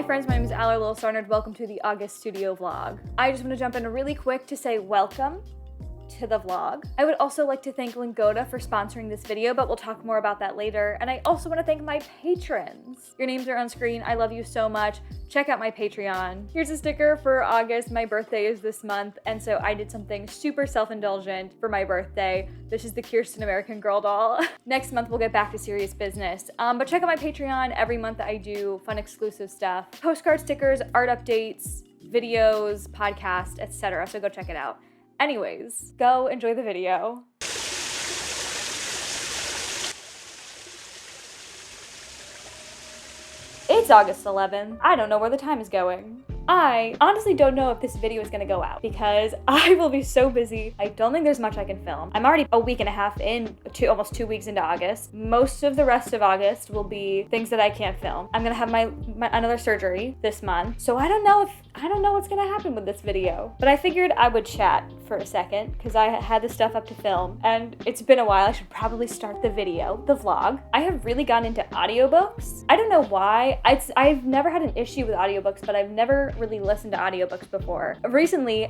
Hi friends, my name is Lilstarnerd. Welcome to the August studio vlog. I just want to jump in really quick to say welcome to the vlog. I would also like to thank Lingoda for sponsoring this video, but we'll talk more about that later. And I also want to thank my patrons. Your names are on screen. I love you so much. Check out my Patreon. Here's a sticker for August. My birthday is this month, and so I did something super self-indulgent for my birthday. This is the Kirsten American Girl doll. Next month we'll get back to serious business. But check out my Patreon. Every month I do fun exclusive stuff. Postcard stickers, art updates, videos, podcasts, etc. So go check it out. Anyways, go enjoy the video. It's August 11th. I don't know where the time is going. I honestly don't know if this video is gonna go out because I will be so busy. I don't think there's much I can film. I'm already a week and a half in, almost 2 weeks into August. Most of the rest of August will be things that I can't film. I'm gonna have my another surgery this month, so I don't know what's gonna happen with this video. But I figured I would chat for a second because I had this stuff up to film and it's been a while. I should probably start the video, the vlog. I have really gotten into audiobooks. I don't know why. I've never had an issue with audiobooks, but I've never really listened to audiobooks before. Recently,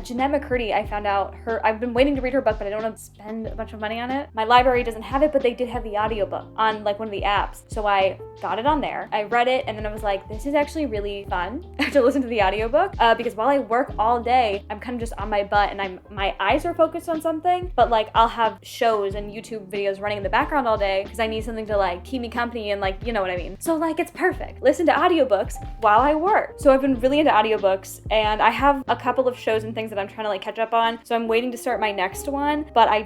Jeanette McCurdy, I found out I've been waiting to read her book, but I don't want to spend a bunch of money on it. My library doesn't have it, but they did have the audiobook on like one of the apps. So I got it on there. I read it and then I was like, this is actually really fun to listen to the audiobook because while I work all day, I'm kind of just on my butt and my eyes are focused on something, but like I'll have shows and YouTube videos running in the background all day because I need something to like keep me company and like, you know what I mean? So like, it's perfect. Listen to audiobooks while I work. So I've been really into audiobooks and I have a couple of shows and things that I'm trying to like catch up on. So I'm waiting to start my next one, but I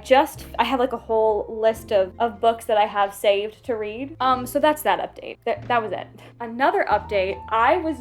have like a whole list of books that I have saved to read. So that's that update. That was it. Another update, I was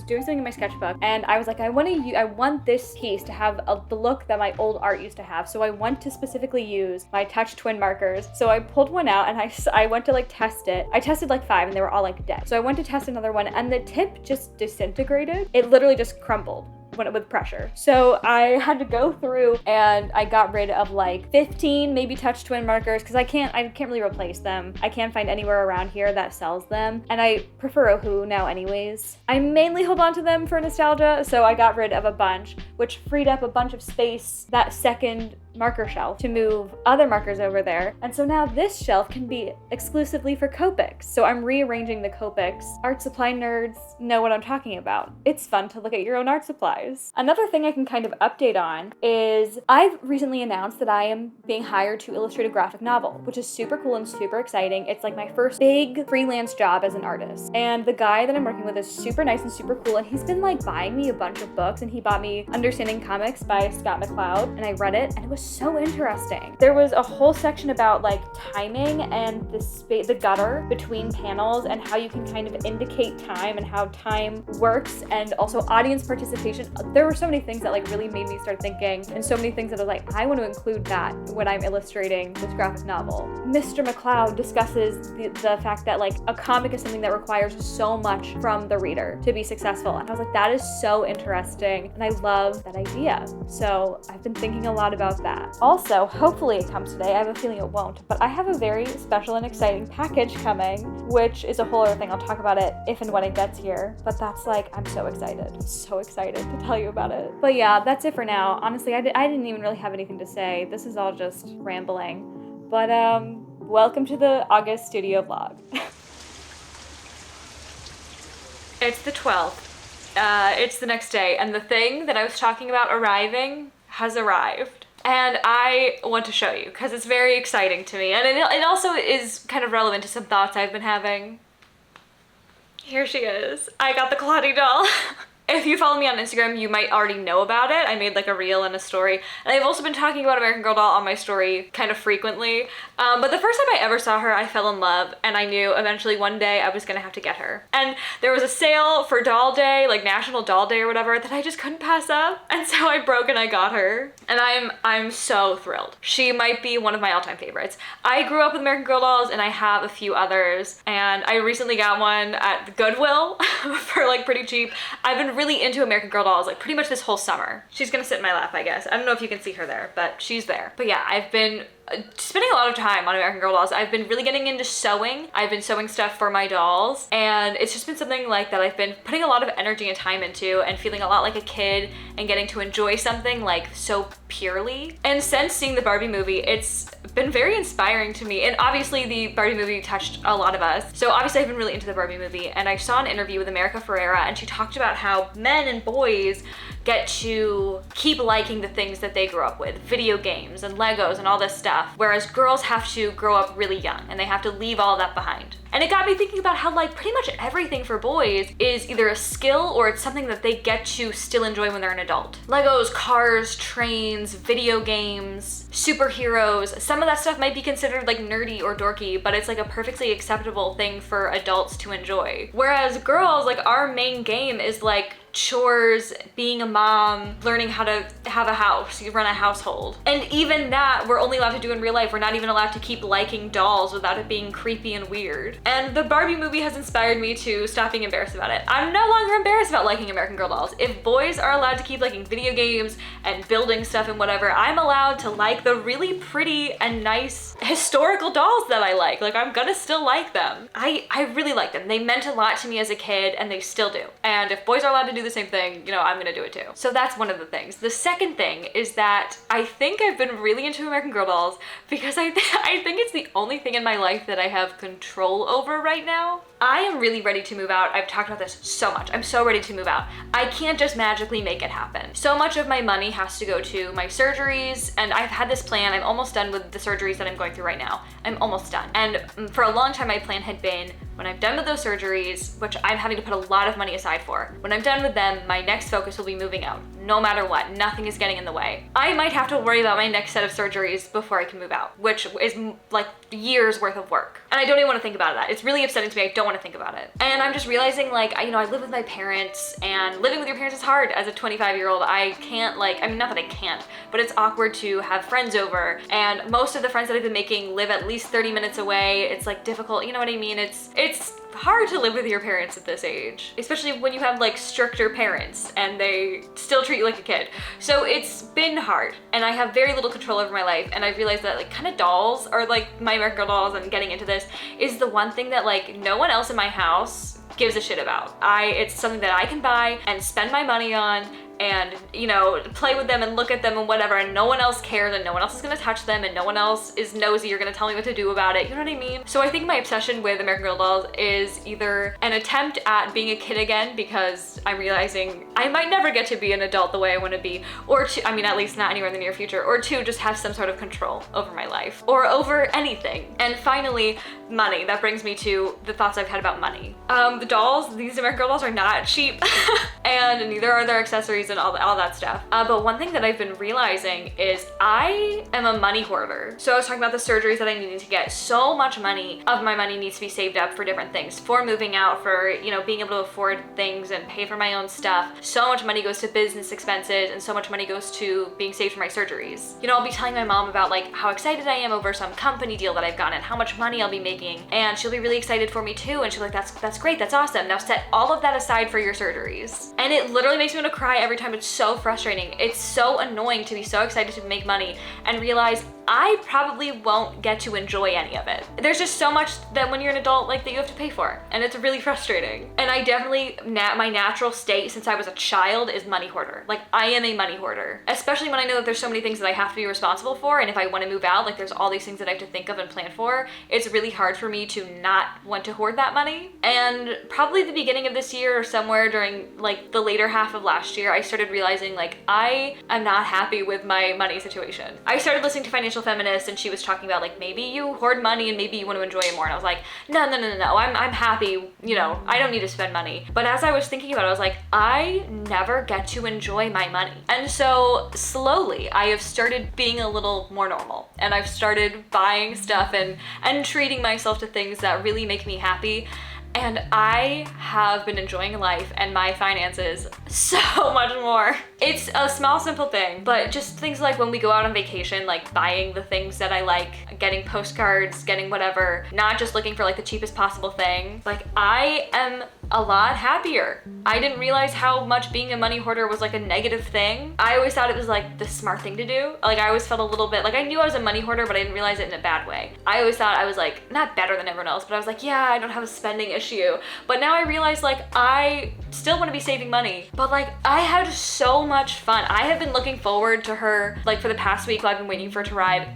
doing something in my sketchbook and I was like, I want this piece to have the look that my old art used to have. So I want to specifically use my Touch Twin markers. So I pulled one out and I went to like test it. I tested like 5 and they were all like dead. So I went to test another one and the tip just disintegrated. It literally just crumbled with pressure. So I had to go through and I got rid of like 15 maybe Touch Twin markers because I can't really replace them. I can't find anywhere around here that sells them. And I prefer Ohu now anyways. I mainly hold on to them for nostalgia. So I got rid of a bunch, which freed up a bunch of space, that second marker shelf, to move other markers over there. And so now this shelf can be exclusively for Copics. So I'm rearranging the Copics. Art supply nerds know what I'm talking about. It's fun to look at your own art supplies. Another thing I can kind of update on is I've recently announced that I am being hired to illustrate a graphic novel, which is super cool and super exciting. It's like my first big freelance job as an artist. And the guy that I'm working with is super nice and super cool. And he's been like buying me a bunch of books and he bought me Understanding Comics by Scott McCloud. And I read it and it was so interesting. There was a whole section about like timing and the gutter between panels and how you can kind of indicate time and how time works, and also audience participation. There were so many things that like really made me start thinking, and so many things that I was like, I want to include that when I'm illustrating this graphic novel. Mr. McCloud discusses the fact that like a comic is something that requires so much from the reader to be successful. And I was like, that is so interesting. And I love that idea. So I've been thinking a lot about that. Also, hopefully it comes today. I have a feeling it won't, but I have a very special and exciting package coming, which is a whole other thing. I'll talk about it if and when it gets here, but that's like, I'm so excited. I'm so excited to tell you about it. But yeah, that's it for now. Honestly, I didn't even really have anything to say. This is all just rambling, but welcome to the August studio vlog. It's the 12th. It's the next day, and the thing that I was talking about arriving has arrived. And I want to show you because it's very exciting to me, and it also is kind of relevant to some thoughts I've been having. Here she is. I got the Claudie doll. If you follow me on Instagram, you might already know about it. I made like a reel and a story. And I've also been talking about American Girl doll on my story kind of frequently. But the first time I ever saw her, I fell in love, and I knew eventually one day I was gonna have to get her. And there was a sale for Doll Day, like National Doll Day or whatever, that I just couldn't pass up. And so I broke and I got her. And I'm so thrilled. She might be one of my all-time favorites. I grew up with American Girl dolls and I have a few others. And I recently got one at the Goodwill for like pretty cheap. I've been really into American Girl dolls like pretty much this whole summer. She's gonna sit in my lap, I guess. I don't know if you can see her there, but she's there. But yeah, I've been spending a lot of time on American Girl dolls. I've been really getting into sewing. I've been sewing stuff for my dolls, and it's just been something like that I've been putting a lot of energy and time into, and feeling a lot like a kid and getting to enjoy something like so purely. And since seeing the Barbie movie, it's been very inspiring to me. And obviously the Barbie movie touched a lot of us. So obviously I've been really into the Barbie movie, and I saw an interview with America Ferrera, and she talked about how men and boys get to keep liking the things that they grew up with, video games and Legos and all this stuff, whereas girls have to grow up really young and they have to leave all that behind. And it got me thinking about how like pretty much everything for boys is either a skill or it's something that they get to still enjoy when they're an adult. Legos, cars, trains, video games, superheroes. Some of that stuff might be considered like nerdy or dorky, but it's like a perfectly acceptable thing for adults to enjoy. Whereas girls, like our main game is like chores, being a mom, learning how to have a house, you run a household. And even that we're only allowed to do in real life. We're not even allowed to keep liking dolls without it being creepy and weird. And the Barbie movie has inspired me to stop being embarrassed about it. I'm no longer embarrassed about liking American Girl dolls. If boys are allowed to keep liking video games and building stuff and whatever, I'm allowed to like the really pretty and nice historical dolls that I like. Like I'm gonna still like them. I really like them. They meant a lot to me as a kid, and they still do. And if boys are allowed to do the same thing, you know, I'm gonna do it too. So that's one of the things. The second thing is that I think I've been really into American Girl dolls because I think it's the only thing in my life that I have control over right now. I am really ready to move out. I've talked about this so much. I'm so ready to move out. I can't just magically make it happen. So much of my money has to go to my surgeries, and I've had this plan. I'm almost done with the surgeries that I'm going through right now. I'm almost done. And for a long time, my plan had been, when I'm done with those surgeries, which I'm having to put a lot of money aside for, when I'm done with them, my next focus will be moving out. No matter what, nothing is getting in the way. I might have to worry about my next set of surgeries before I can move out, which is like years worth of work. And I don't even want to think about that. It's really upsetting to me. I don't want to think about it. And I'm just realizing like, I live with my parents, and living with your parents is hard as a 25-year-old. I can't not that I can't, but it's awkward to have friends over. And most of the friends that I've been making live at least 30 minutes away. It's like difficult, you know what I mean? It's hard to live with your parents at this age, especially when you have like stricter parents and they still treat you like a kid. So it's been hard, and I have very little control over my life. And I realized that like kind of dolls, or like my American Girl dolls, and getting into this is the one thing that like no one else in my house gives a shit about. It's something that I can buy and spend my money on, and you know, play with them and look at them and whatever, and no one else cares, and no one else is gonna touch them, and no one else is nosy or gonna tell me what to do about it. You know what I mean? So I think my obsession with American Girl dolls is either an attempt at being a kid again, because I'm realizing I might never get to be an adult the way I want to be, or two, at least not anywhere in the near future, or two, just have some sort of control over my life or over anything. And finally, money. That brings me to the thoughts I've had about money. The dolls, these American Girl dolls are not cheap and neither are their accessories and all that stuff. But one thing that I've been realizing is I am a money hoarder. So I was talking about the surgeries that I needed to get. So much money of my money needs to be saved up for different things, for moving out, for, you know, being able to afford things and pay for my own stuff. So much money goes to business expenses, and so much money goes to being saved for my surgeries. You know, I'll be telling my mom about like how excited I am over some company deal that I've gotten and how much money I'll be making, and she'll be really excited for me too, and she'll be like, that's great, that's awesome. Now set all of that aside for your surgeries. And it literally makes me want to cry every time. It's so frustrating. It's so annoying to be so excited to make money and realize I probably won't get to enjoy any of it. There's just so much that when you're an adult, like, that you have to pay for, and it's really frustrating. And I definitely, my natural state since I was a child is money hoarder. Like, I am a money hoarder, especially when I know that there's so many things that I have to be responsible for, and if I want to move out, like, there's all these things that I have to think of and plan for. It's really hard for me to not want to hoard that money. And probably the beginning of this year, or somewhere during like the later half of last year, I started realizing like I am not happy with my money situation. I started listening to Financial Feminist, and she was talking about like, maybe you hoard money and maybe you want to enjoy it more. And I was like, no, I'm happy, you know, I don't need to spend money. But as I was thinking about it, I was like, I never get to enjoy my money. And so slowly I have started being a little more normal, and I've started buying stuff and treating myself to things that really make me happy. And I have been enjoying life and my finances so much more. It's a small, simple thing, but just things like when we go out on vacation, like buying the things that I like, getting postcards, getting whatever, not just looking for like the cheapest possible thing. Like, I am a lot happier. I didn't realize how much being a money hoarder was like a negative thing. I always thought it was like the smart thing to do. Like I always felt a little bit, like I knew I was a money hoarder, but I didn't realize it in a bad way. I always thought I was like, not better than everyone else, but I was like, yeah, I don't have a spending issue. But now I realize like I still want to be saving money, but like I had so much fun. I have been looking forward to her like for the past week while I've been waiting for it to arrive.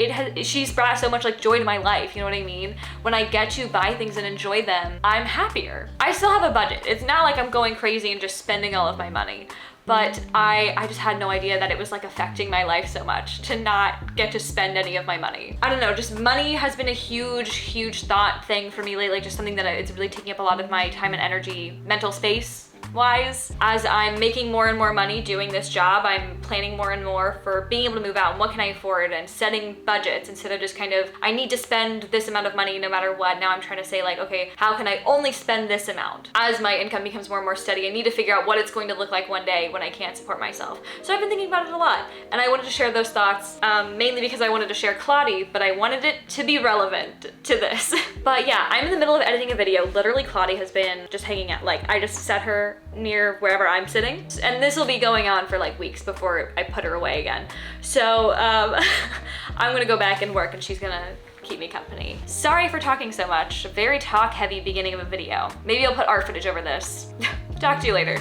She's brought so much like joy to my life, you know what I mean? When I get to buy things and enjoy them, I'm happier. I still have a budget. It's not like I'm going crazy and just spending all of my money. But I just had no idea that it was like affecting my life so much to not get to spend any of my money. I don't know, just money has been a huge thought thing for me lately, just something that it's really taking up a lot of my time and energy, mental space wise. As I'm making more and more money doing this job, I'm planning more and more for being able to move out and what can I afford and setting budgets instead of just kind of, I need to spend this amount of money no matter what. Now I'm trying to say like, okay, how can I only spend this amount? As my income becomes more and more steady, I need to figure out what it's going to look like one day when I can't support myself. So I've been thinking about it a lot and I wanted to share those thoughts, mainly because I wanted to share Claudie, but I wanted it to be relevant to this. But yeah, I'm in the middle of editing a video. Literally Claudie has been just hanging out. Like I just set her near wherever I'm sitting. And this will be going on for like weeks before I put her away again. So I'm gonna go back and work and she's gonna keep me company. Sorry for talking so much. Very talk heavy beginning of a video. Maybe I'll put art footage over this. Talk to you later.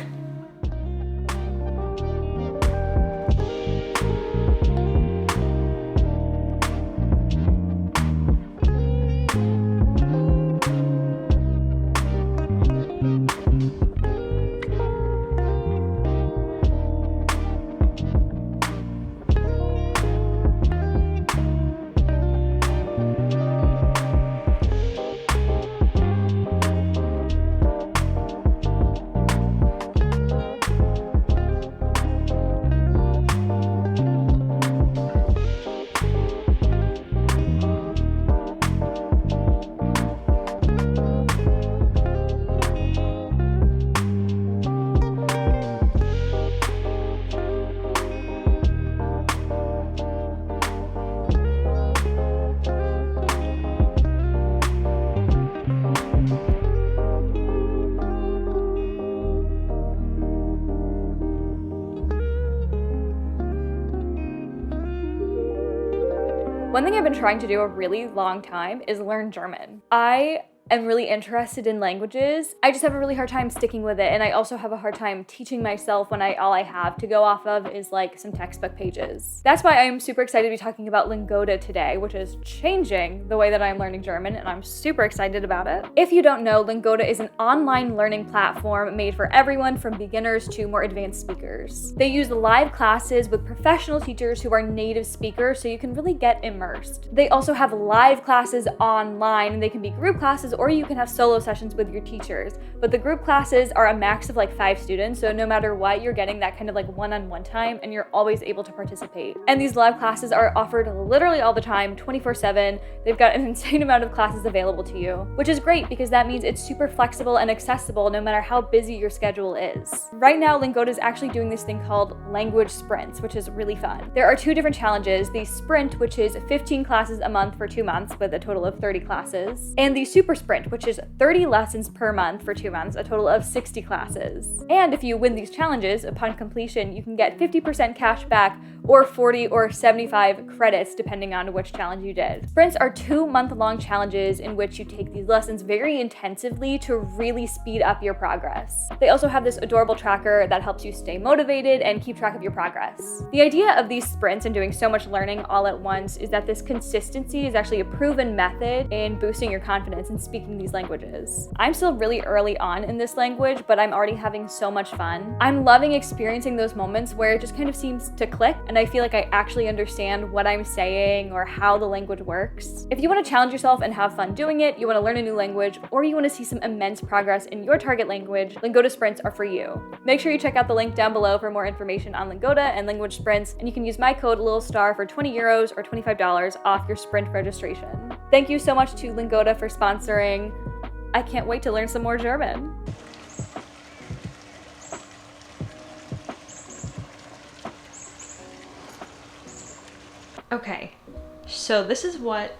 One thing I've been trying to do a really long time is learn German. I am really interested in languages. I just have a really hard time sticking with it, and I also have a hard time teaching myself when all I have to go off of is like some textbook pages. That's why I'm super excited to be talking about Lingoda today, which is changing the way that I'm learning German, and I'm super excited about it. If you don't know, Lingoda is an online learning platform made for everyone from beginners to more advanced speakers. They use live classes with professional teachers who are native speakers, so you can really get immersed. They also have live classes online, and they can be group classes or you can have solo sessions with your teachers. But the group classes are a max of like 5 students, so no matter what, you're getting that kind of like one-on-one time and you're always able to participate. And these live classes are offered literally all the time, 24/7. They've got an insane amount of classes available to you, which is great because that means it's super flexible and accessible no matter how busy your schedule is. Right now, Lingoda is actually doing this thing called language sprints, which is really fun. There are 2 different challenges: the sprint, which is 15 classes a month for 2 months with a total of 30 classes, and the super sprint, which is 30 lessons per month for 2 months, a total of 60 classes. And if you win these challenges, upon completion, you can get 50% cash back or 40 or 75 credits depending on which challenge you did. Sprints are 2-month-long challenges in which you take these lessons very intensively to really speed up your progress. They also have this adorable tracker that helps you stay motivated and keep track of your progress. The idea of these sprints and doing so much learning all at once is that this consistency is actually a proven method in boosting your confidence in speaking these languages. I'm still really early on in this language, but I'm already having so much fun. I'm loving experiencing those moments where it just kind of seems to click and I feel like I actually understand what I'm saying or how the language works. If you want to challenge yourself and have fun doing it, you want to learn a new language, or you want to see some immense progress in your target language, Lingoda sprints are for you. Make sure you check out the link down below for more information on Lingoda and language sprints, and you can use my code LILSTAR for 20 euros or $25 off your sprint registration. Thank you so much to Lingoda for sponsoring. I can't wait to learn some more German. Okay, so this is what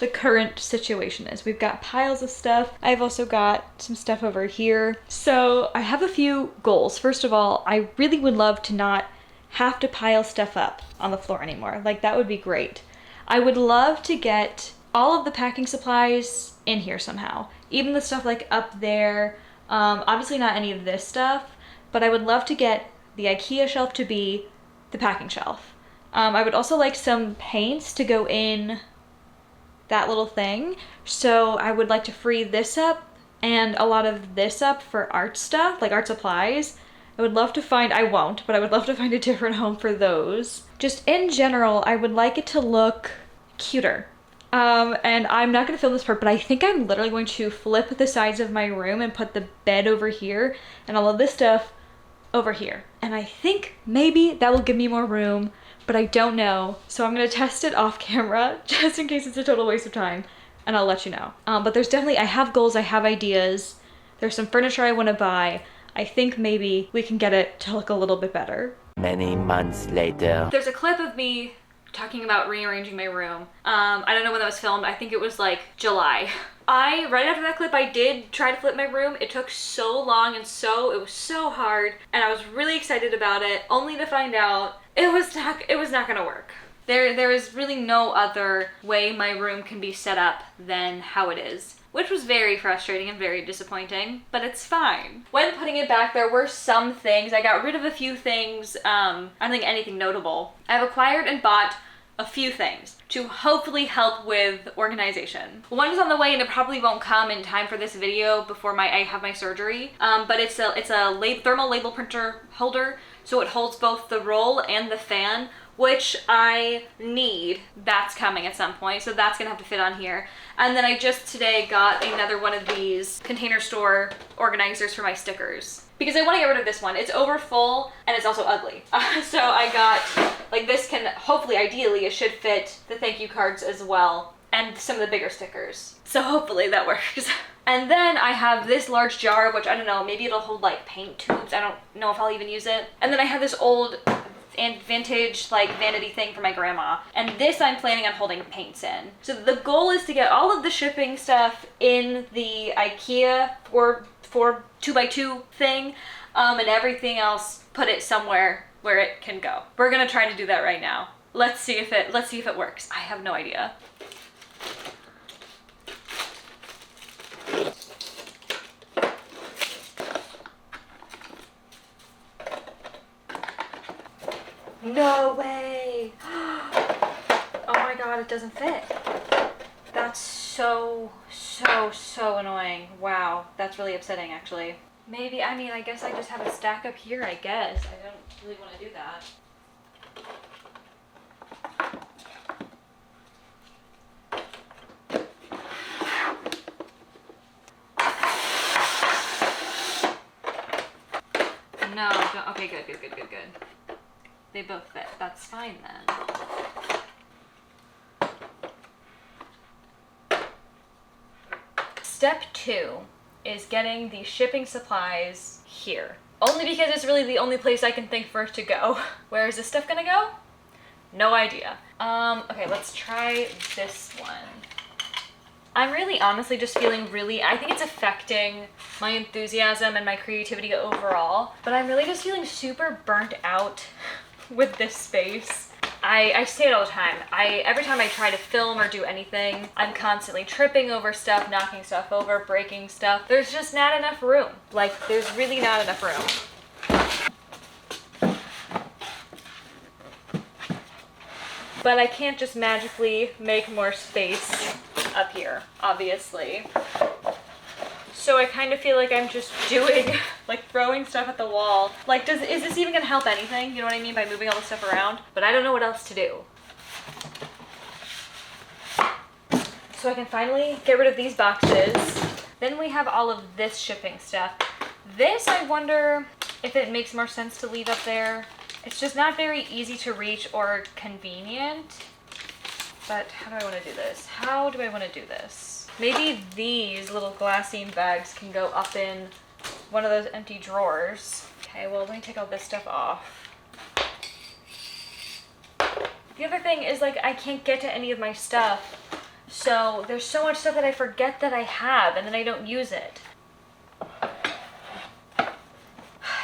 the current situation is. We've got piles of stuff. I've also got some stuff over here. So I have a few goals. First of all, I really would love to not have to pile stuff up on the floor anymore. Like, that would be great. I would love to get all of the packing supplies in here somehow. Even the stuff like up there. Obviously not any of this stuff, but I would love to get the IKEA shelf to be the packing shelf. I would also like some paints to go in that little thing. So I would like to free this up and a lot of this up for art stuff, like art supplies. I would love to find, I won't, but I would love to find a different home for those. Just in general, I would like it to look cuter. And I'm not gonna film this part, but I think I'm literally going to flip the sides of my room and put the bed over here and all of this stuff over here. And I think maybe that will give me more room, but I don't know. So I'm gonna test it off camera just in case it's a total waste of time, and I'll let you know. But there's definitely, I have goals, I have ideas. There's some furniture I wanna buy. I think maybe we can get it to look a little bit better. Many months later. There's a clip of me talking about rearranging my room. I don't know when that was filmed. I think it was like July. Right after that clip, I did try to flip my room. It took so long and it was so hard, and I was really excited about it, only to find out it was not gonna work. There is really no other way my room can be set up than how it is, which was very frustrating and very disappointing, but it's fine. When putting it back, there were some things. I got rid of a few things. I don't think anything notable. I've acquired and bought a few things to hopefully help with organization. One is on the way and it probably won't come in time for this video before I have my surgery, but it's a thermal label printer holder, so it holds both the roll and the fan, which I need. That's coming at some point, so that's gonna have to fit on here. And then I just today got another one of these Container Store organizers for my stickers, because I want to get rid of this one. It's over full and it's also ugly. So I got, like, this can, hopefully, ideally, it should fit the thank you cards as well, and some of the bigger stickers. So hopefully that works. And then I have this large jar, which I don't know, maybe it'll hold like paint tubes. I don't know if I'll even use it. And then I have this old and vintage like vanity thing for my grandma, and this I'm planning on holding paints in. So the goal is to get all of the shipping stuff in the IKEA for 2x2 thing, and everything else put it somewhere where it can go. We're gonna try to do that right now. Let's see if it works. I have no idea. No way! Oh my god, it doesn't fit. That's so annoying. Wow, that's really upsetting actually. Maybe, I mean, I guess I just have a stack up here, I guess. I don't really want to do that. No, don't, okay, good. They both fit. That's fine then. Step 2 is getting the shipping supplies here. Only because it's really the only place I can think for it to go. Where is this stuff gonna go? No idea. Okay, let's try this one. I'm really honestly just feeling I think it's affecting my enthusiasm and my creativity overall, but I'm really just feeling super burnt out with this space. I say it all the time. Every time I try to film or do anything, I'm constantly tripping over stuff, knocking stuff over, breaking stuff. There's just not enough room. Like, there's really not enough room. But I can't just magically make more space up here, obviously. So I kind of feel like I'm just doing, like, throwing stuff at the wall. Like, is this even gonna help anything? You know what I mean by moving all this stuff around? But I don't know what else to do. So I can finally get rid of these boxes. Then we have all of this shipping stuff. This, I wonder if it makes more sense to leave up there. It's just not very easy to reach or convenient. But how do I want to do this? How do I want to do this? Maybe these little glassine bags can go up in one of those empty drawers. Okay, well, let me take all this stuff off. The other thing is, like, I can't get to any of my stuff. So there's so much stuff that I forget that I have and then I don't use it.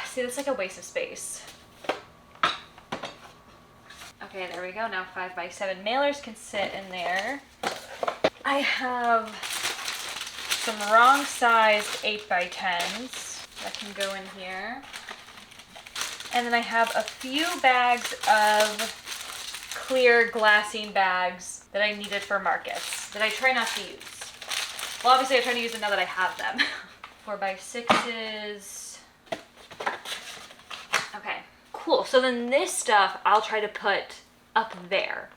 See, that's like a waste of space. Okay, there we go. Now 5x7 mailers can sit in there. I have some wrong sized 8x10s that can go in here. And then I have a few bags of clear glassine bags that I needed for markets that I try not to use. Well, obviously I try to use them now that I have them. 4x6s. Okay, cool. So then this stuff I'll try to put up there.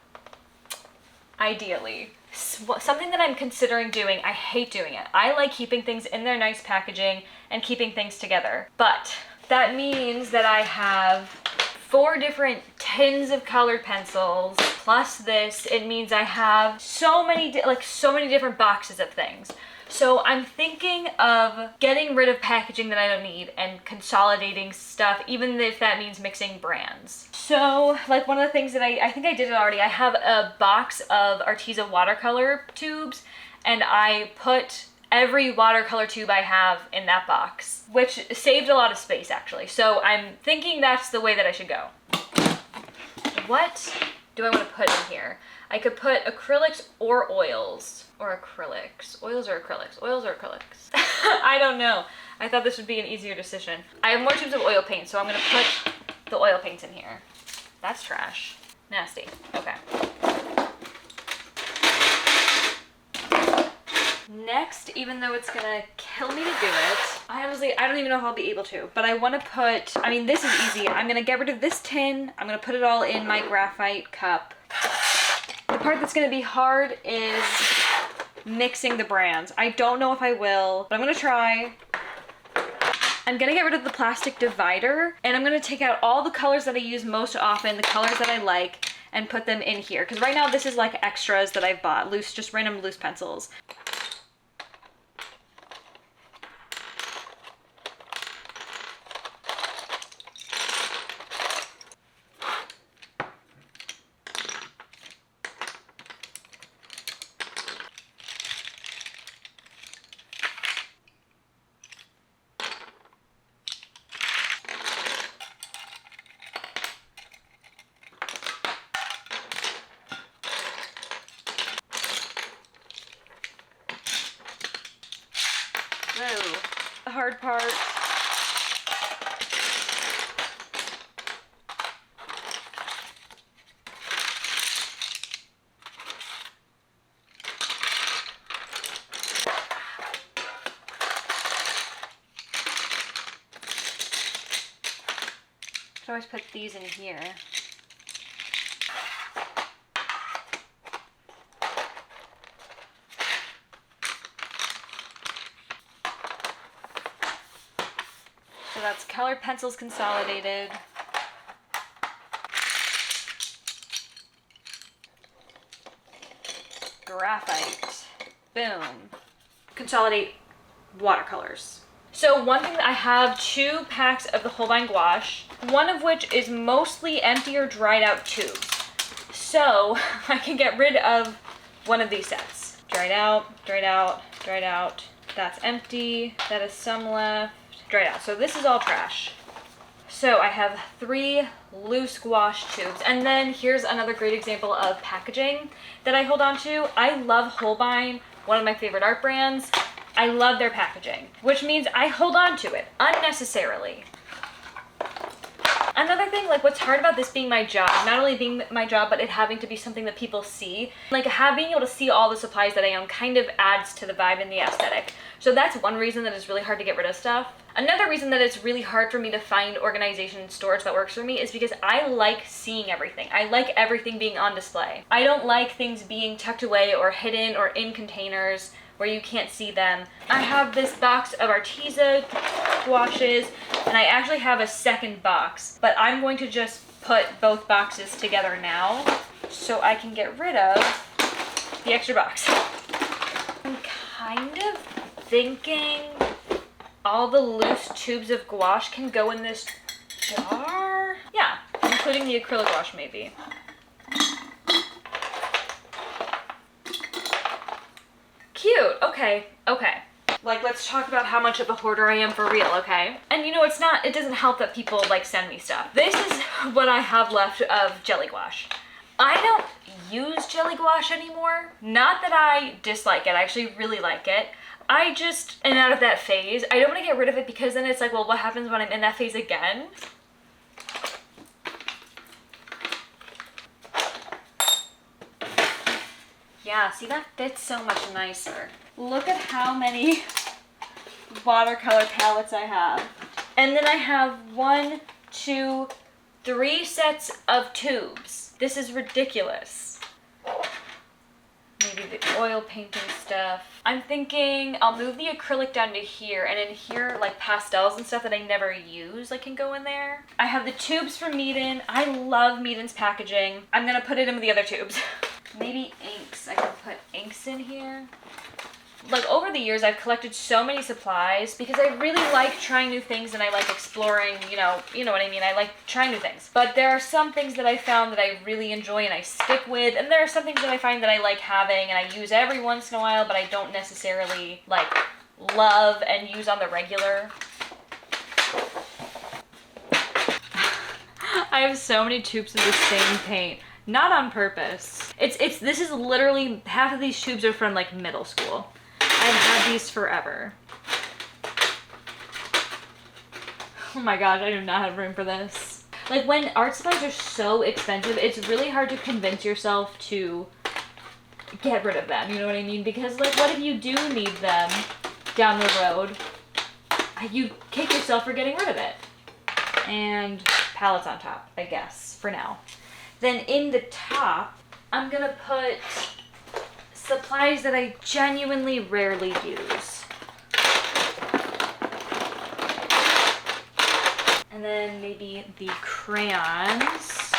Ideally. Something that I'm considering doing, I hate doing it. I like keeping things in their nice packaging and keeping things together. But that means that I have 4 different tins of colored pencils, plus this. It means I have so many different boxes of things. So I'm thinking of getting rid of packaging that I don't need and consolidating stuff, even if that means mixing brands. So like one of the things that I think I did it already, I have a box of Arteza watercolor tubes and I put every watercolor tube I have in that box, which saved a lot of space actually. So I'm thinking that's the way that I should go. What do I want to put in here? I could put acrylics or oils. Or acrylics. Oils or acrylics? Oils or acrylics? I don't know. I thought this would be an easier decision. I have more tubes of oil paint, so I'm going to put the oil paints in here. That's trash. Nasty. Okay. Next, even though it's going to kill me to do it, I don't even know if I'll be able to, but I want to put, I mean, this is easy. I'm going to get rid of this tin. I'm going to put it all in my graphite cup. The part that's going to be hard is mixing the brands. I don't know if I will, but I'm gonna try. I'm gonna get rid of the plastic divider and I'm gonna take out all the colors that I use most often, the colors that I like, and put them in here. Because right now this is like extras that I've bought, just random loose pencils. Whoa, the hard part. Could always put these in here. So that's colored pencils consolidated. Graphite. Boom. Consolidate watercolors. So one thing that I have 2 packs of the Holbein gouache, one of which is mostly empty or dried out tubes. So I can get rid of one of these sets. Dried out, dried out, dried out. That's empty. That is some left. Dried out. So this is all trash. So I have 3 loose gouache tubes. And then here's another great example of packaging that I hold on to. I love Holbein, one of my favorite art brands. I love their packaging, which means I hold on to it unnecessarily. Another thing, like what's hard about this being my job, not only being my job, but it having to be something that people see, like being able to see all the supplies that I own kind of adds to the vibe and the aesthetic. So that's one reason that it's really hard to get rid of stuff. Another reason that it's really hard for me to find organization and storage that works for me is because I like seeing everything. I like everything being on display. I don't like things being tucked away or hidden or in containers where you can't see them. I have this box of Arteza gouaches, and I actually have a second box, but I'm going to just put both boxes together now so I can get rid of the extra box. I'm kind of thinking all the loose tubes of gouache can go in this jar. Yeah, including the acrylic gouache maybe. Okay. Like, let's talk about how much of a hoarder I am for real, okay? And you know, it doesn't help that people like send me stuff. This is what I have left of jelly gouache. I don't use jelly gouache anymore. Not that I dislike it, I actually really like it. I just am out of that phase. I don't want to get rid of it because then it's like, well, what happens when I'm in that phase again? Yeah, see, that fits so much nicer. Look at how many watercolor palettes I have. And then I have 1, 2, 3 sets of tubes. This is ridiculous. Maybe the oil painting stuff. I'm thinking I'll move the acrylic down to here, and in here, like pastels and stuff that I never use, like, can go in there. I have the tubes from Meeden. I love Meeden's packaging. I'm gonna put it in with the other tubes. Maybe inks. I can put inks in here. Like, over the years, I've collected so many supplies because I really like trying new things and I like exploring, you know what I mean? I like trying new things. But there are some things that I found that I really enjoy and I stick with, and there are some things that I find that I like having and I use every once in a while, but I don't necessarily, like, love and use on the regular. I have so many tubes of the same paint. Not on purpose. This is literally, half of these tubes are from, like, middle school. I've had these forever. Oh my gosh, I do not have room for this. Like, when art supplies are so expensive, it's really hard to convince yourself to get rid of them, you know what I mean? Because, like, what if you do need them down the road? You kick yourself for getting rid of it. And palettes on top, I guess, for now. Then in the top, I'm gonna put supplies that I genuinely rarely use. And then maybe the crayons.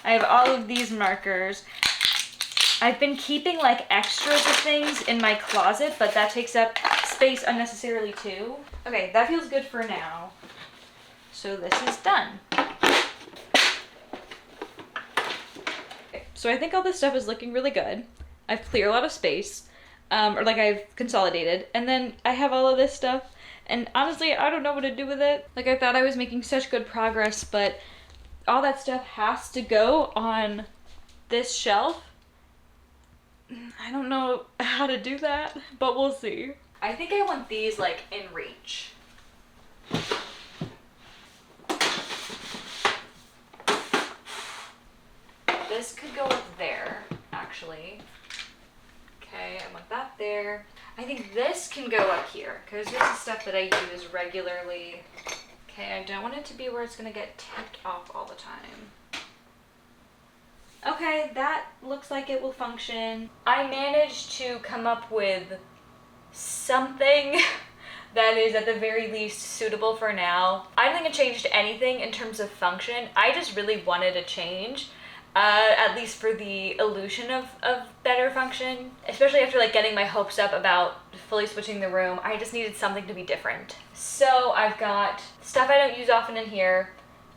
I have all of these markers. I've been keeping like extras of things in my closet, but that takes up space unnecessarily too. Okay, that feels good for now. So this is done. Okay, so I think all this stuff is looking really good. I've cleared a lot of space, or like I've consolidated, and then I have all of this stuff, and honestly, I don't know what to do with it. Like, I thought I was making such good progress, but all that stuff has to go on this shelf. I don't know how to do that, but we'll see. I think I want these like in reach. This could go up there, actually. Okay, I want that there. I think this can go up here, because this is stuff that I use regularly. Okay, I don't want it to be where it's gonna get tipped off all the time. Okay, that looks like it will function. I managed to come up with something that is at the very least suitable for now. I don't think it changed anything in terms of function. I just really wanted a change. At least for the illusion of better function, especially after like getting my hopes up about fully switching the room. I just needed something to be different. So I've got stuff I don't use often in here,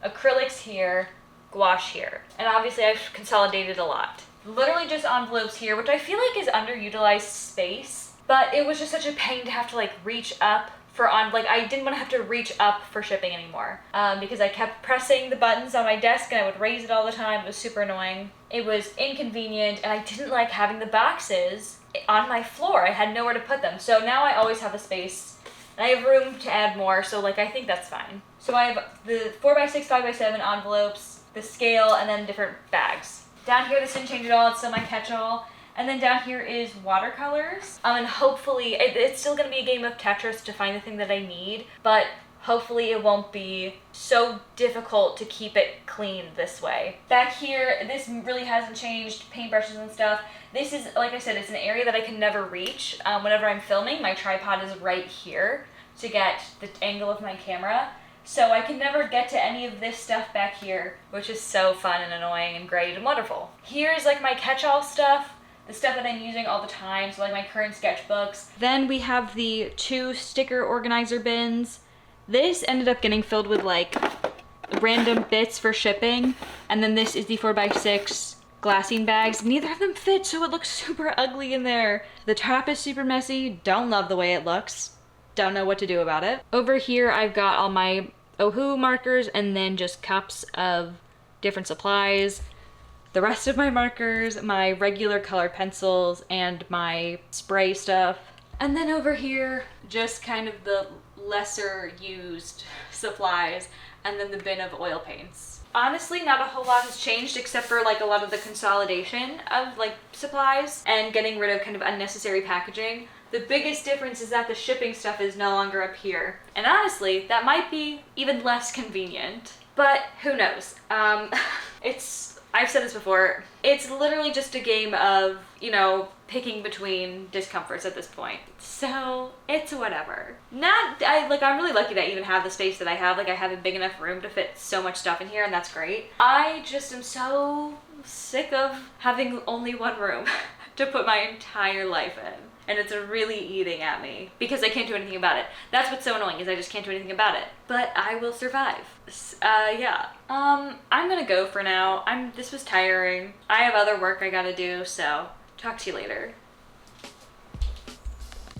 acrylics here, gouache here, and obviously I've consolidated a lot. Literally just envelopes here, which I feel like is underutilized space, but it was just such a pain to have to like reach up for I didn't want to have to reach up for shipping anymore, because I kept pressing the buttons on my desk and I would raise it all the time. It was super annoying. It was inconvenient, and I didn't like having the boxes on my floor. I had nowhere to put them. So now I always have a space, and I have room to add more, so like I think that's fine. So I have the 4x6, 5x7 envelopes, the scale, and then different bags. Down here, this didn't change at all. It's still my catch-all. And then down here is watercolors. And hopefully, it's still gonna be a game of Tetris to find the thing that I need, but hopefully it won't be so difficult to keep it clean this way. Back here, this really hasn't changed, paintbrushes and stuff. This is, like I said, it's an area that I can never reach. Whenever I'm filming, my tripod is right here to get the angle of my camera. So I can never get to any of this stuff back here, which is so fun and annoying and great and wonderful. Here's like my catch-all stuff. The stuff that I'm using all the time, so like my current sketchbooks. Then we have the 2 sticker organizer bins. This ended up getting filled with like random bits for shipping. And then this is the 4x6 glassine bags. Neither of them fit, so it looks super ugly in there. The top is super messy. Don't love the way it looks. Don't know what to do about it. Over here, I've got all my Ohu markers and then just cups of different supplies. The rest of my markers, my regular colored pencils, and my spray stuff. And then over here, just kind of the lesser used supplies, and then the bin of oil paints. Honestly, not a whole lot has changed except for like a lot of the consolidation of like supplies and getting rid of kind of unnecessary packaging. The biggest difference is that the shipping stuff is no longer up here. And honestly, that might be even less convenient, but who knows? I've said this before, it's literally just a game of, you know, picking between discomforts at this point. So it's whatever. I'm really lucky that I even have the space that I have. Like, I have a big enough room to fit so much stuff in here, and that's great. I just am so sick of having only one room to put my entire life in. And it's really eating at me because I can't do anything about it. That's what's so annoying, is I just can't do anything about it. But I will survive. Yeah. I'm gonna go for now. This was tiring. I have other work I gotta do, so talk to you later.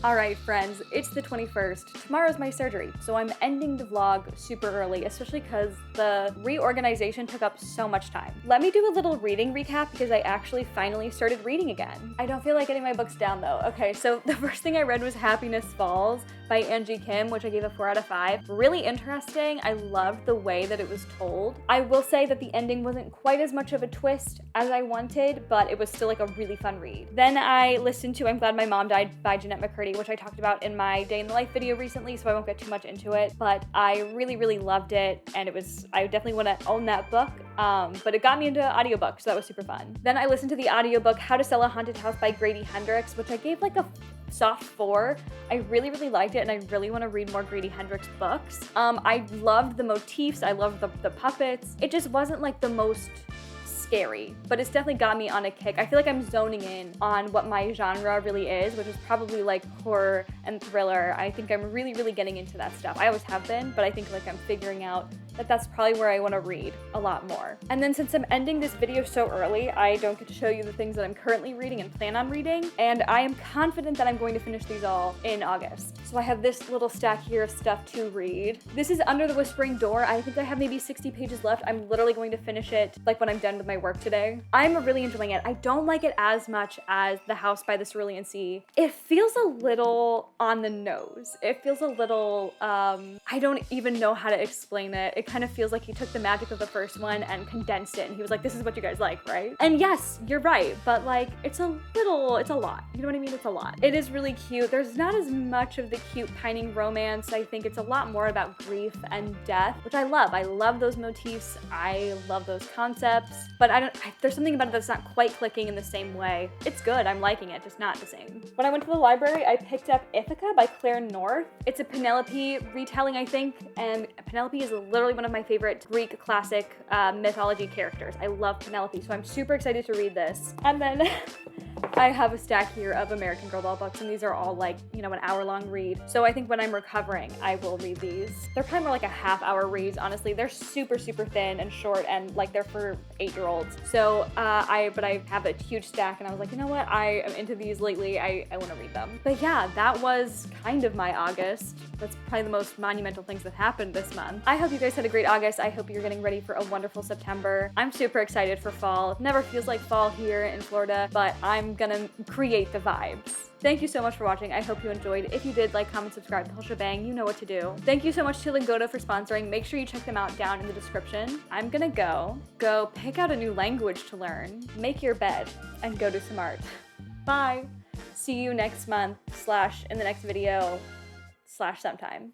Alright friends, it's the 21st. Tomorrow's my surgery, so I'm ending the vlog super early, especially because the reorganization took up so much time. Let me do a little reading recap because I actually finally started reading again. I don't feel like getting my books down though. Okay, so the first thing I read was Happiness Falls by Angie Kim, which I gave a 4 out of 5. Really interesting. I loved the way that it was told. I will say that the ending wasn't quite as much of a twist as I wanted, but it was still like a really fun read. Then I listened to I'm Glad My Mom Died by Jeanette McCurdy, which I talked about in my day in the life video recently, so I won't get too much into it, but I really loved it, and I definitely want to own that book, but it got me into audiobooks, so that was super fun. Then I listened to the audiobook How to Sell a Haunted House by Grady Hendrix, which I gave like a soft 4. I really liked it, and I really want to read more Grady Hendrix books. I loved the motifs, I loved the puppets. It just wasn't like the most scary, but it's definitely got me on a kick. I feel like I'm zoning in on what my genre really is, which is probably like horror and thriller. I think I'm really getting into that stuff. I always have been, but I think like I'm figuring out that that's probably where I want to read a lot more. And then since I'm ending this video so early, I don't get to show you the things that I'm currently reading and plan on reading, and I am confident that I'm going to finish these all in August. So I have this little stack here of stuff to read. This is Under the Whispering Door. I think I have maybe 60 pages left. I'm literally going to finish it like when I'm done with my work today. I'm really enjoying it. I don't like it as much as The House by the Cerulean Sea. It feels a little on the nose. It feels a little, I don't even know how to explain it. It kind of feels like he took the magic of the first one and condensed it, and he was like, this is what you guys like, right? And yes, you're right, but like, it's a lot. You know what I mean? It's a lot. It is really cute. There's not as much of the cute pining romance. I think it's a lot more about grief and death, which I love. I love those motifs. I love those concepts, but there's something about it that's not quite clicking in the same way. It's good. I'm liking it, just not the same. When I went to the library, I picked up Ithaca by Claire North. It's a Penelope retelling, I think, and Penelope is literally one of my favorite Greek classic mythology characters. I love Penelope, so I'm super excited to read this. And then I have a stack here of American Girl doll books, and these are all like, you know, an hour-long read. So I think when I'm recovering, I will read these. They're probably more like a half-hour reads, honestly. They're super thin and short, and like they're for 8-year-olds. So but I have a huge stack, and I was like, you know what? I am into these lately. I want to read them. But yeah, that was kind of my August. That's probably the most monumental things that happened this month. I hope you guys had a great August. I hope you're getting ready for a wonderful September. I'm super excited for fall. It never feels like fall here in Florida, but I'm gonna create the vibes. Thank you so much for watching. I hope you enjoyed. If you did, like, comment, subscribe, the whole shebang, you know what to do. Thank you so much to Lingoda for sponsoring. Make sure you check them out down in the description. I'm gonna go pick out a new language to learn, make your bed, and go do some art. Bye. See you next month / in the next video / sometime.